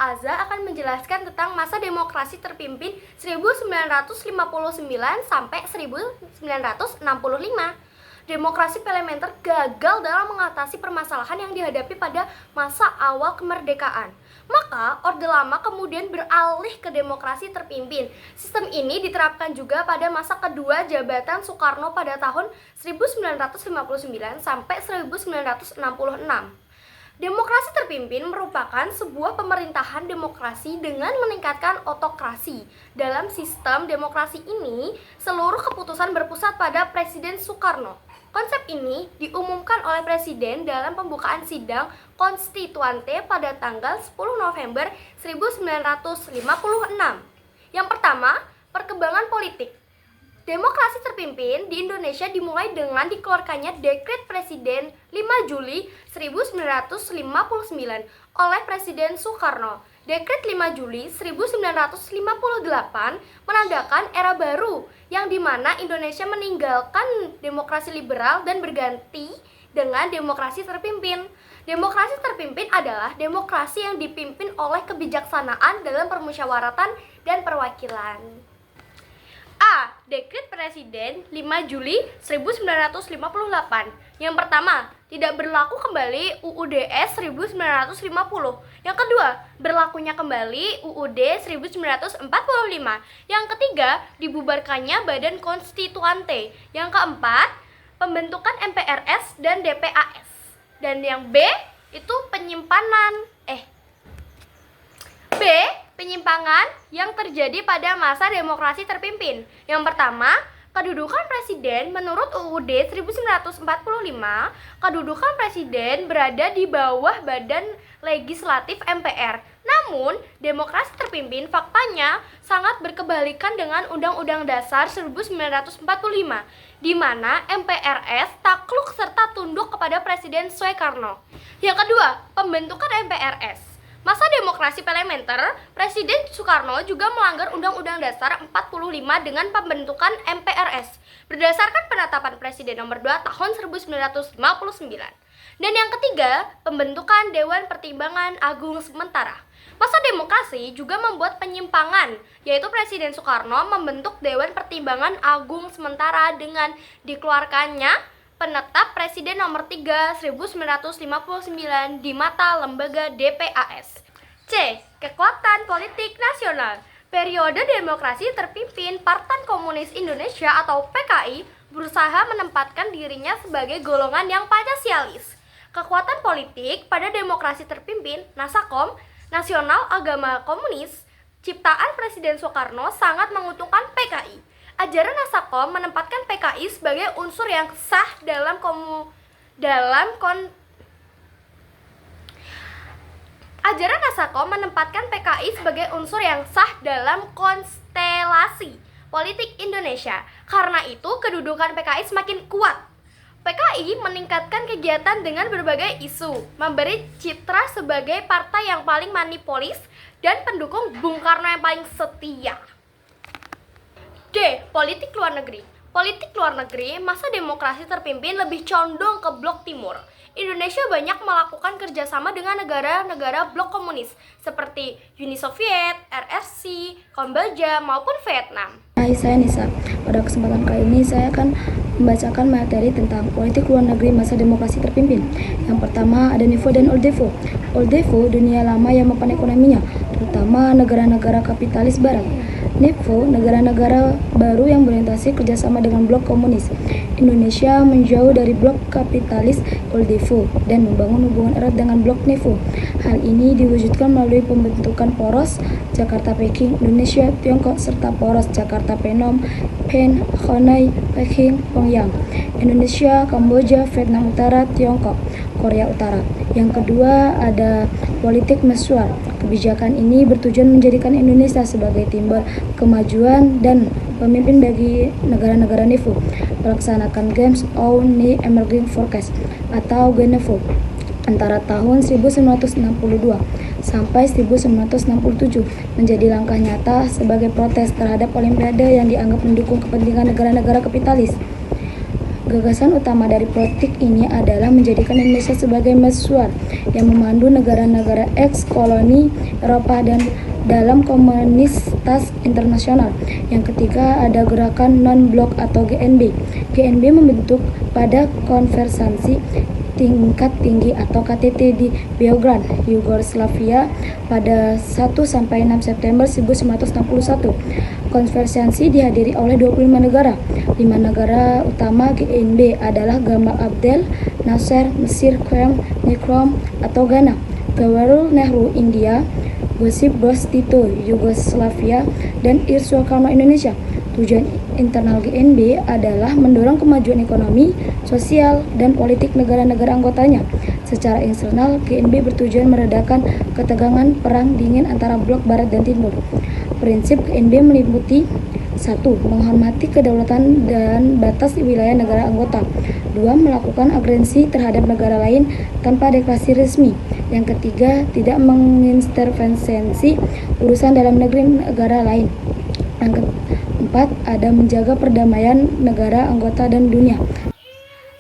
Aza akan menjelaskan tentang masa demokrasi terpimpin 1959 sampai 1965. Demokrasi parlementer gagal dalam mengatasi permasalahan yang dihadapi pada masa awal kemerdekaan. Maka, Orde Lama kemudian beralih ke demokrasi terpimpin. Sistem ini diterapkan juga pada masa kedua jabatan Soekarno pada tahun 1959 sampai 1966. Demokrasi terpimpin merupakan sebuah pemerintahan demokrasi dengan meningkatkan otokrasi. Dalam sistem demokrasi ini, seluruh keputusan berpusat pada Presiden Soekarno. Konsep ini diumumkan oleh Presiden dalam pembukaan sidang konstituante pada tanggal 10 November 1956. Yang pertama, perkembangan politik. Demokrasi terpimpin di Indonesia dimulai dengan dikeluarkannya Dekret Presiden 5 Juli 1959 oleh Presiden Soekarno. Dekret 5 Juli 1958 menandakan era baru yang dimana Indonesia meninggalkan demokrasi liberal dan berganti dengan demokrasi terpimpin. Demokrasi terpimpin adalah demokrasi yang dipimpin oleh kebijaksanaan dalam permusyawaratan dan perwakilan. A. Dekret Presiden 5 Juli 1958. Yang pertama, tidak berlaku kembali UUD 1950. Yang kedua, berlakunya kembali UUD 1945. Yang ketiga, dibubarkannya Badan Konstituante. Yang keempat, pembentukan MPRS dan DPAS. Dan yang B, itu penyimpangan yang terjadi pada masa demokrasi terpimpin. Yang pertama, kedudukan presiden menurut UUD 1945, kedudukan presiden berada di bawah badan legislatif MPR. Namun, demokrasi terpimpin faktanya sangat berkebalikan dengan Undang-Undang Dasar 1945, di mana MPRS takluk serta tunduk kepada Presiden Soekarno. Yang kedua, pembentukan MPRS. Masa demokrasi parlementer, Presiden Soekarno juga melanggar Undang-Undang Dasar 45 dengan pembentukan MPRS berdasarkan penetapan Presiden nomor 2 tahun 1959. Dan yang ketiga, pembentukan Dewan Pertimbangan Agung sementara. Masa demokrasi juga membuat penyimpangan, yaitu Presiden Soekarno membentuk Dewan Pertimbangan Agung sementara dengan dikeluarkannya penetap Presiden nomor 3 1959 di mata lembaga DPAS. C. Kekuatan politik nasional. Periode demokrasi terpimpin Partai Komunis Indonesia atau PKI berusaha menempatkan dirinya sebagai golongan yang Pancasialis. Kekuatan politik pada demokrasi terpimpin Nasakom, Nasional Agama Komunis, ciptaan Presiden Soekarno sangat menguntungkan PKI. Ajaran Nasakom menempatkan PKI sebagai unsur yang sah Ajaran Nasakom menempatkan PKI sebagai unsur yang sah dalam konstelasi politik Indonesia. Karena itu, kedudukan PKI semakin kuat. PKI meningkatkan kegiatan dengan berbagai isu, memberi citra sebagai partai yang paling manipolis dan pendukung Bung Karno yang paling setia. D. Politik luar negeri. Politik luar negeri, masa demokrasi terpimpin lebih condong ke blok timur. Indonesia banyak melakukan kerjasama dengan negara-negara blok komunis seperti Uni Soviet, RRC, Kamboja, maupun Vietnam. Hai, saya Nisa. Pada kesempatan kali ini saya akan membacakan materi tentang politik luar negeri masa demokrasi terpimpin. Yang pertama ada NIFO dan OLDEFO. OLDEFO, dunia lama yang mapan ekonominya, terutama negara-negara kapitalis barat. NIFO, negara-negara baru yang berorientasi kerjasama dengan blok komunis. Indonesia menjauh dari blok kapitalis OLDEFO dan membangun hubungan erat dengan blok NIFO. Hal ini diwujudkan melalui pembentukan poros Jakarta-Peking, Indonesia-Tiongkok, serta poros Jakarta-Phnom Penh, Hanoi, Peking, Pyongyang, Indonesia, Kamboja, Vietnam Utara, Tiongkok, Korea Utara. Yang kedua ada politik meswar. Kebijakan ini bertujuan menjadikan Indonesia sebagai timbal kemajuan dan pemimpin bagi negara-negara NIFO, melaksanakan Games of the Emerging Forecast atau GENEFO antara tahun 1962 sampai 1967 menjadi langkah nyata sebagai protes terhadap Olimpiade yang dianggap mendukung kepentingan negara-negara kapitalis. Gagasan utama dari politik ini adalah menjadikan Indonesia sebagai mercusuar yang memandu negara-negara eks-koloni Eropa dan dalam komunitas internasional. Yang ketiga ada gerakan non-blok atau GNB. GNB membentuk pada konferensi tingkat tinggi atau KTT di Beograd, Yugoslavia pada 1-6 September 1961. Konferensi dihadiri oleh 25 negara. 5 negara utama GNB adalah Gamal Abdel Nasser, Mesir, Krem, Nikrom atau Ghana, Jawaharlal Nehru, India, Josip Broz Tito, Yugoslavia, dan Soekarno, Indonesia. Tujuan internal GNB adalah mendorong kemajuan ekonomi, sosial, dan politik negara-negara anggotanya. Secara eksternal, GNB bertujuan meredakan ketegangan perang dingin antara blok Barat dan Timur. Prinsip GNB meliputi 1. Menghormati kedaulatan dan batas wilayah negara anggota. 2. Melakukan agresi terhadap negara lain tanpa deklarasi resmi. Yang ketiga, tidak mengintervensi urusan dalam negeri negara lain. Yang keempat, ada menjaga perdamaian negara anggota dan dunia.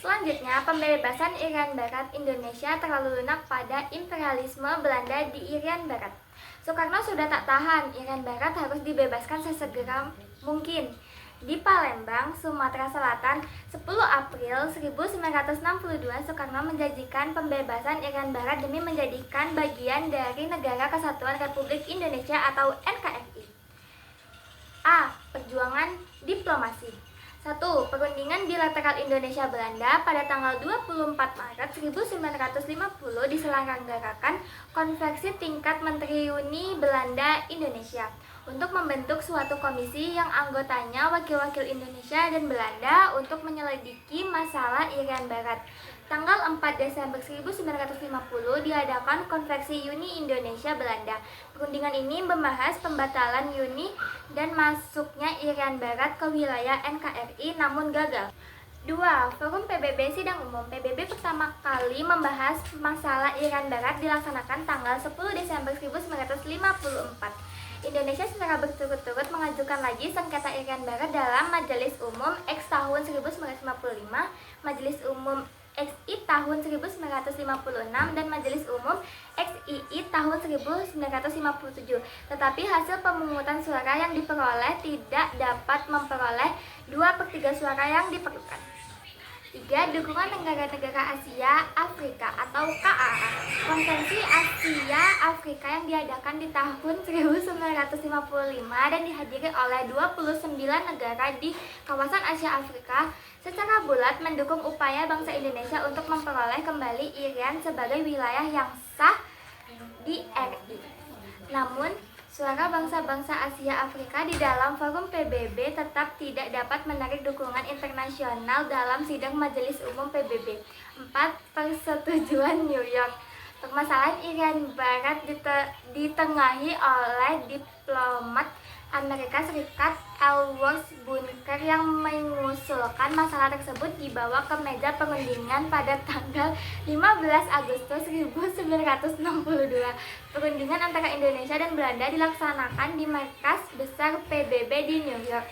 Selanjutnya, pembebasan Irian Barat Indonesia terlalu lunak pada imperialisme Belanda di Irian Barat. Soekarno sudah tak tahan, Irian Barat harus dibebaskan sesegera mungkin. Di Palembang, Sumatera Selatan, 10 April 1962, Soekarno menjanjikan pembebasan Irian Barat demi menjadikan bagian dari Negara Kesatuan Republik Indonesia atau NKRI. A. Perjuangan diplomasi. 1. Perundingan bilateral Indonesia-Belanda pada tanggal 24 Maret 1950 diselenggarakan Konferensi Tingkat Menteri Uni Belanda-Indonesia untuk membentuk suatu komisi yang anggotanya wakil-wakil Indonesia dan Belanda untuk menyelidiki masalah Irian Barat. Tanggal 4 Desember 1950 diadakan Konferensi Uni Indonesia-Belanda. Perundingan ini membahas pembatalan Uni dan masuknya Irian Barat ke wilayah NKRI namun gagal. 2. Forum PBB Sidang Umum. PBB pertama kali membahas masalah Irian Barat dilaksanakan tanggal 10 Desember 1954. Indonesia secara berturut-turut mengajukan lagi sengketa Irian Barat dalam Majelis Umum X tahun 1955, Majelis Umum XI tahun 1956, dan Majelis Umum XII tahun 1957. Tetapi hasil pemungutan suara yang diperoleh tidak dapat memperoleh 2/3 suara yang diperlukan. 3. Dukungan negara-negara Asia Afrika atau KAA. Konferensi Asia Afrika yang diadakan di tahun 1955 dan dihadiri oleh 29 negara di kawasan Asia Afrika secara bulat mendukung upaya bangsa Indonesia untuk memperoleh kembali Irian sebagai wilayah yang sah di RI. Namun, suara bangsa-bangsa Asia Afrika di dalam forum PBB tetap tidak dapat menarik dukungan internasional dalam sidang Majelis Umum PBB. 4. Persetujuan New York. Permasalahan Irian Barat ditengahi oleh diplomat Amerika Serikat Ellsworth Bunker yang mengusulkan masalah tersebut dibawa ke meja perundingan pada tanggal 15 Agustus 1962. Perundingan antara Indonesia dan Belanda dilaksanakan di markas besar PBB di New York.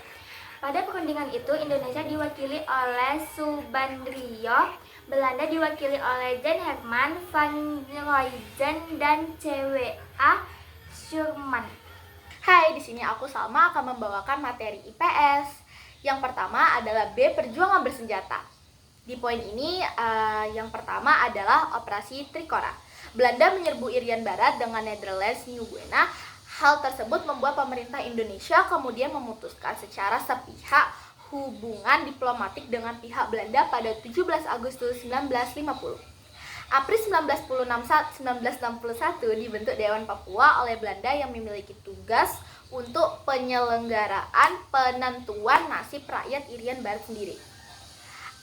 Pada perundingan itu, Indonesia diwakili oleh Subandrio, Belanda diwakili oleh Jan Herman van Rooijen dan C.W.A. Schurman. Hai, di sini aku Salma akan membawakan materi IPS. Yang pertama adalah B. Perjuangan bersenjata. Di poin ini, yang pertama adalah Operasi Trikora. Belanda menyerbu Irian Barat dengan Netherlands New Guinea. Hal tersebut membuat pemerintah Indonesia kemudian memutuskan secara sepihak hubungan diplomatik dengan pihak Belanda pada 17 Agustus 1950. April 1961 dibentuk Dewan Papua oleh Belanda yang memiliki tugas untuk penyelenggaraan penentuan nasib rakyat Irian Barat sendiri.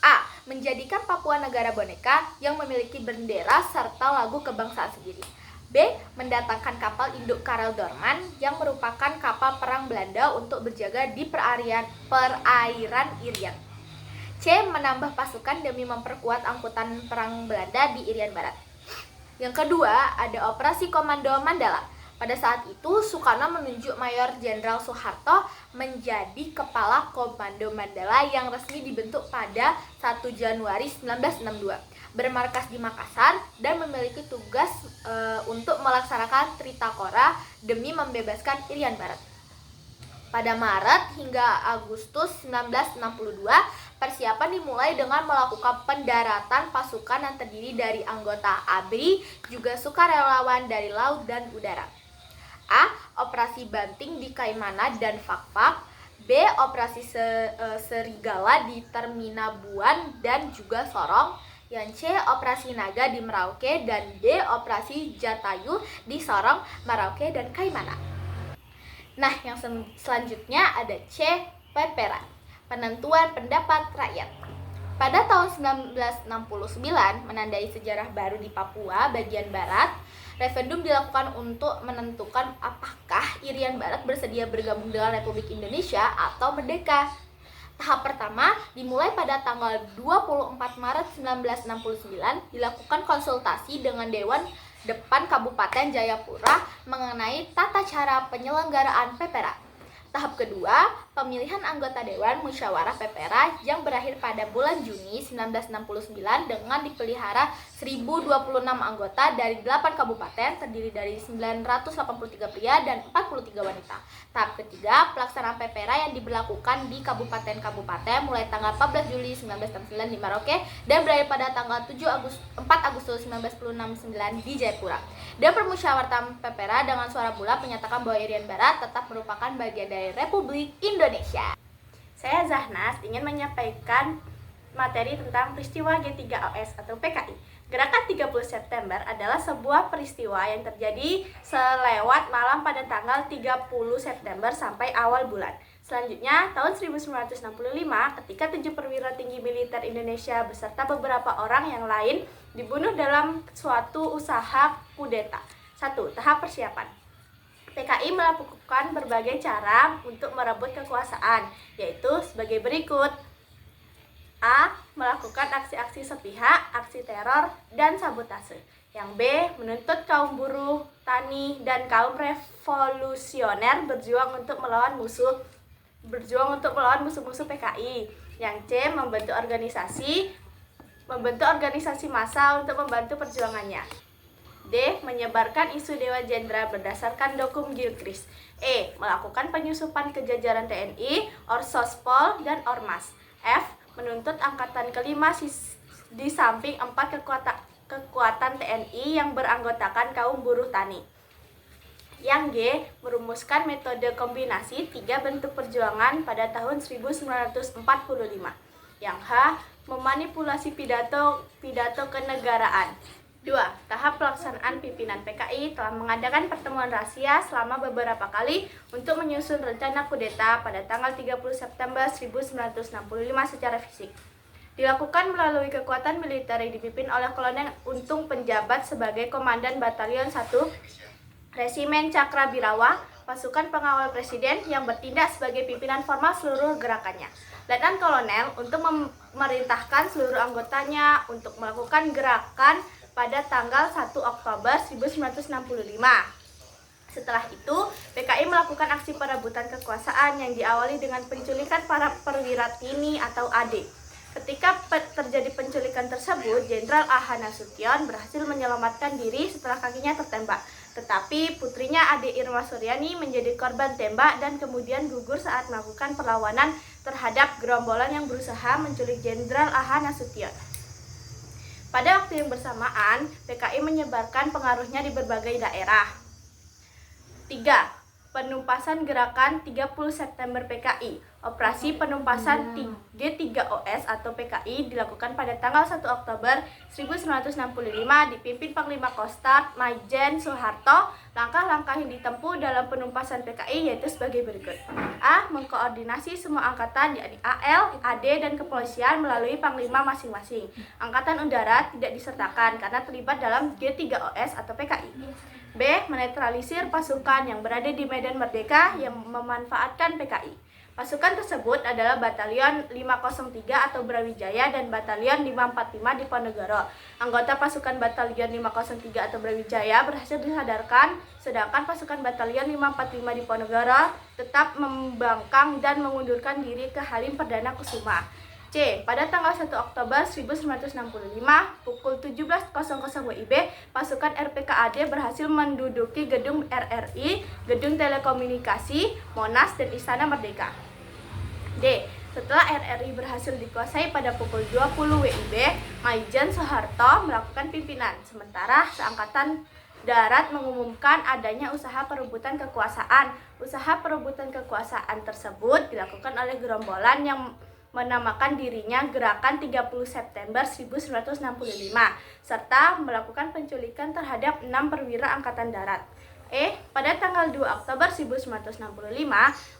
A. Menjadikan Papua negara boneka yang memiliki bendera serta lagu kebangsaan sendiri. B. Mendatangkan kapal induk Karel Doorman yang merupakan kapal perang Belanda untuk berjaga di perairan Irian. C. Menambah pasukan demi memperkuat angkutan perang Belanda di Irian Barat. Yang kedua, ada Operasi Komando Mandala. Pada saat itu, Soekarno menunjuk Mayor Jenderal Soeharto menjadi Kepala Komando Mandala yang resmi dibentuk pada 1 Januari 1962. Bermarkas di Makassar dan memiliki tugas untuk melaksanakan Tritakora demi membebaskan Irian Barat. Pada Maret hingga Agustus 1962, persiapan dimulai dengan melakukan pendaratan pasukan yang terdiri dari anggota ABRI, juga sukarelawan dari laut dan udara. A. Operasi Banting di Kaimana dan Fakfak. B. Operasi Serigala di Terminabuan dan juga Sorong. Yang C. Operasi Naga di Merauke. Dan D. Operasi Jatayu di Sorong, Merauke, dan Kaimana. Nah, yang selanjutnya ada C. Pepera, penentuan pendapat rakyat. Pada tahun 1969, menandai sejarah baru di Papua bagian barat, referendum dilakukan untuk menentukan apakah Irian Barat bersedia bergabung dengan Republik Indonesia atau merdeka. Tahap pertama dimulai pada tanggal 24 Maret 1969, dilakukan konsultasi dengan Dewan Depan Kabupaten Jayapura mengenai tata cara penyelenggaraan Pepera. Tahap kedua, pemilihan anggota Dewan Musyawarah Pepera yang berakhir pada bulan Juni 1969 dengan dipelihara 1026 anggota dari 8 kabupaten terdiri dari 983 pria dan 43 wanita. Tahap ketiga, pelaksanaan Pepera yang diberlakukan di kabupaten-kabupaten mulai tanggal 14 Juli 1969 di Merauke dan berakhir pada tanggal 4 Agustus 1969 di Jayapura. Dan permusyawaratan Pepera dengan suara bulat menyatakan bahwa Irian Barat tetap merupakan bagian dari Republik Indonesia. Saya Zahnas ingin menyampaikan materi tentang peristiwa G3OS atau PKI. Gerakan 30 September adalah sebuah peristiwa yang terjadi selewat malam pada tanggal 30 September sampai awal bulan. Selanjutnya, tahun 1965, ketika 7 perwira tinggi militer Indonesia beserta beberapa orang yang lain dibunuh dalam suatu usaha kudeta. 1. Tahap persiapan. PKI melakukan berbagai cara untuk merebut kekuasaan, yaitu sebagai berikut. A. Melakukan aksi-aksi sepihak, aksi teror, dan sabotase. Yang B. Menuntut kaum buruh, tani, dan kaum revolusioner berjuang untuk melawan musuh-musuh PKI. Yang C. Membentuk organisasi massa untuk membantu perjuangannya. D. Menyebarkan isu Dewa Jenderal berdasarkan Dokum Gilchrist. E. Melakukan penyusupan ke jajaran TNI, Orsospol, dan Ormas. F. Menuntut angkatan kelima di samping 4 kekuatan TNI yang beranggotakan kaum buruh tani. Yang G. Merumuskan metode kombinasi 3 bentuk perjuangan pada tahun 1945. Yang H. Memanipulasi pidato kenegaraan. 2. Tahap pelaksanaan pimpinan PKI telah mengadakan pertemuan rahasia selama beberapa kali untuk menyusun rencana kudeta pada tanggal 30 September 1965 secara fisik. Dilakukan melalui kekuatan militer yang dipimpin oleh Kolonel Untung Penjabat sebagai Komandan Batalion 1 Resimen Cakrabirawa, pasukan pengawal presiden yang bertindak sebagai pimpinan formal seluruh gerakannya. Letnan Kolonel untuk memerintahkan seluruh anggotanya untuk melakukan gerakan pada tanggal 1 Oktober 1965. Setelah itu, PKI melakukan aksi perebutan kekuasaan yang diawali dengan penculikan para perwira TNI atau AD. Ketika terjadi penculikan tersebut, Jenderal A.H. Nasution berhasil menyelamatkan diri setelah kakinya tertembak. Tetapi putrinya Ade Irma Suryani menjadi korban tembak dan kemudian gugur saat melakukan perlawanan terhadap gerombolan yang berusaha menculik Jenderal A.H. Nasution. Pada waktu yang bersamaan, PKI menyebarkan pengaruhnya di berbagai daerah. 3. Penumpasan gerakan 30 September PKI. Operasi penumpasan G3OS atau PKI dilakukan pada tanggal 1 Oktober 1965 dipimpin Panglima Kostrat Maijen Soeharto. Langkah-langkah yang ditempuh dalam penumpasan PKI yaitu sebagai berikut. A. Mengkoordinasi semua angkatan yakni AL, AD, dan kepolisian melalui panglima masing-masing. Angkatan udara tidak disertakan karena terlibat dalam G3OS atau PKI. B. Menetralisir pasukan yang berada di Medan Merdeka yang memanfaatkan PKI. Pasukan tersebut adalah Batalion 503 atau Brawijaya dan Batalion 545 di Ponegoro. Anggota pasukan Batalion 503 atau Brawijaya berhasil disadarkan, sedangkan pasukan Batalion 545 di Ponegoro tetap membangkang dan mengundurkan diri ke Halim Perdana Kusuma. C. Pada tanggal 1 Oktober 1965, pukul 17.00 WIB, pasukan RPKAD berhasil menduduki gedung RRI, gedung telekomunikasi, Monas, dan Istana Merdeka. D. Setelah RRI berhasil dikuasai pada pukul 20 WIB, Maijen Soeharto melakukan pimpinan, sementara Seangkatan Darat mengumumkan adanya usaha perebutan kekuasaan. Usaha perebutan kekuasaan tersebut dilakukan oleh gerombolan yang menamakan dirinya Gerakan 30 September 1965 serta melakukan penculikan terhadap 6 perwira Angkatan Darat. Pada tanggal 2 Oktober 1965,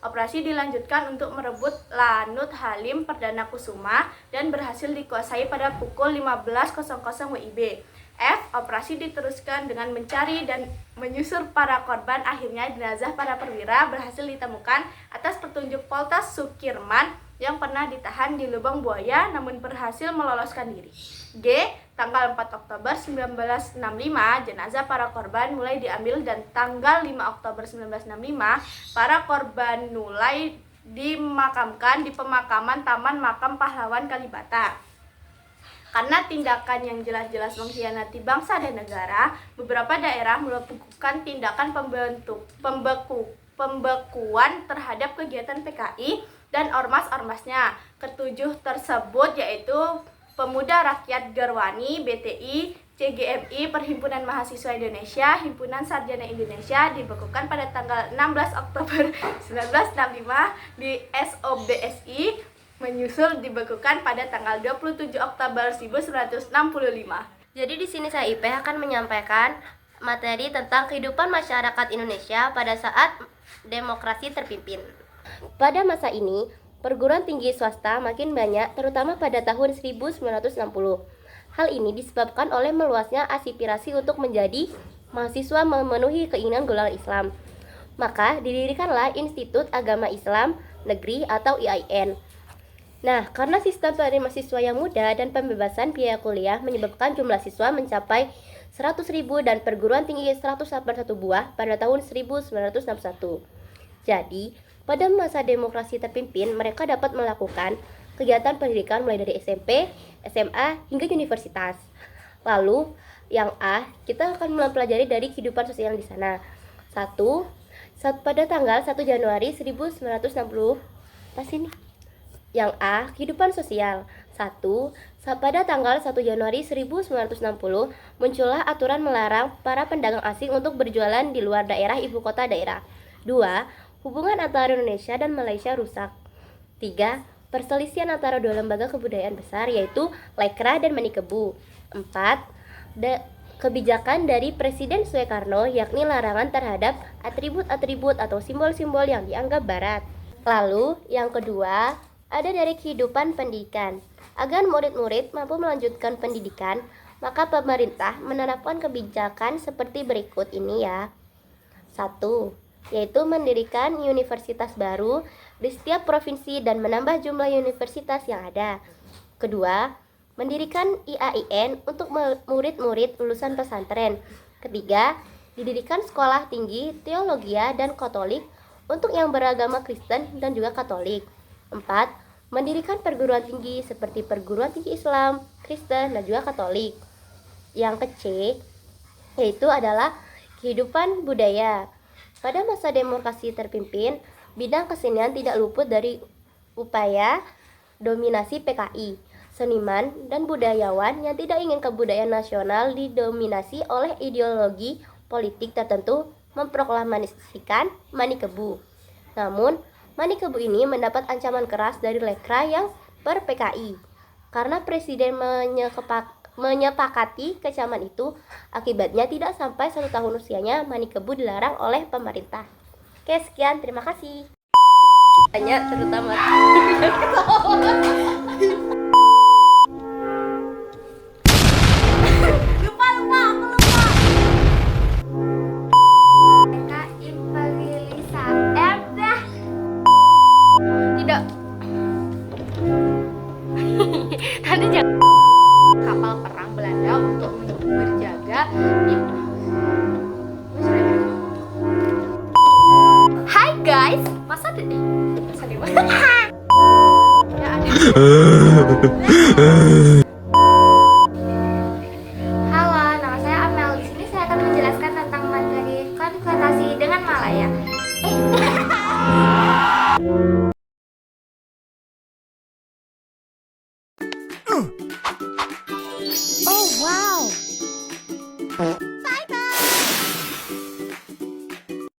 operasi dilanjutkan untuk merebut Lanut Halim Perdana Kusuma dan berhasil dikuasai pada pukul 15.00 WIB. Operasi diteruskan dengan mencari dan menyusur para korban. Akhirnya jenazah para perwira berhasil ditemukan atas petunjuk Polres Sukirman yang pernah ditahan di Lubang Buaya namun berhasil meloloskan diri. G. Tanggal 4 Oktober 1965, jenazah para korban mulai diambil dan tanggal 5 Oktober 1965, para korban mulai dimakamkan di pemakaman Taman Makam Pahlawan Kalibata. Karena tindakan yang jelas-jelas mengkhianati bangsa dan negara, beberapa daerah melakukan tindakan pembekuan terhadap kegiatan PKI dan ormas-ormasnya. Ketujuh tersebut yaitu Pemuda Rakyat Gerwani, BTI, CGMI, Perhimpunan Mahasiswa Indonesia, Himpunan Sarjana Indonesia dibekukan pada tanggal 16 Oktober 1965 di SOBSI, menyusul dibekukan pada tanggal 27 Oktober 1965. Jadi di sini saya IP akan menyampaikan materi tentang kehidupan masyarakat Indonesia pada saat demokrasi terpimpin. Pada masa ini, perguruan tinggi swasta makin banyak, terutama pada tahun 1960. Hal ini disebabkan oleh meluasnya aspirasi untuk menjadi mahasiswa memenuhi keinginan golongan Islam. Maka didirikanlah Institut Agama Islam Negeri atau IAIN. Nah, karena sistem penerima siswa yang mudah dan pembebasan biaya kuliah menyebabkan jumlah siswa mencapai 100.000 dan perguruan tinggi 181 buah pada tahun 1961. Jadi, pada masa demokrasi terpimpin, mereka dapat melakukan kegiatan pendidikan mulai dari SMP, SMA, hingga universitas. Lalu, yang A, kita akan mempelajari dari kehidupan sosial di sana. Pada tanggal 1 Januari 1960, pas ini. Yang A, kehidupan sosial. 1. Pada tanggal 1 Januari 1960, muncullah aturan melarang para pedagang asing untuk berjualan di luar daerah ibu kota daerah. 2. Hubungan antara Indonesia dan Malaysia rusak. 3. Perselisihan antara dua lembaga kebudayaan besar yaitu Lekra dan Manikebu. 4. Kebijakan dari Presiden Soekarno yakni larangan terhadap atribut-atribut atau simbol-simbol yang dianggap barat. Lalu yang kedua, ada dari kehidupan pendidikan. Agar murid-murid mampu melanjutkan pendidikan, maka pemerintah menerapkan kebijakan seperti berikut ini ya. 1. Yaitu mendirikan universitas baru di setiap provinsi dan menambah jumlah universitas yang ada. Kedua, mendirikan IAIN untuk murid-murid lulusan pesantren. Ketiga, didirikan sekolah tinggi teologia dan Katolik untuk yang beragama Kristen dan juga Katolik. 4. Mendirikan perguruan tinggi seperti perguruan tinggi Islam, Kristen, dan juga Katolik. Yang ke-C, yaitu adalah kehidupan budaya. Pada masa demokrasi terpimpin, bidang kesenian tidak luput dari upaya dominasi PKI. Seniman dan budayawan yang tidak ingin kebudayaan nasional didominasi oleh ideologi politik tertentu memproklamasikan Manikebu. Namun, Manikebu ini mendapat ancaman keras dari Lekra yang ber-PKI. Karena Presiden menyepakati kecaman itu, akibatnya tidak sampai 1 tahun usianya Manikebu dilarang oleh pemerintah. Oke, sekian, terima kasih. Banyak terutama Halo, nama saya Amel. Di sini saya akan menjelaskan tentang materi konvertasi dengan Malaya. Oh wow!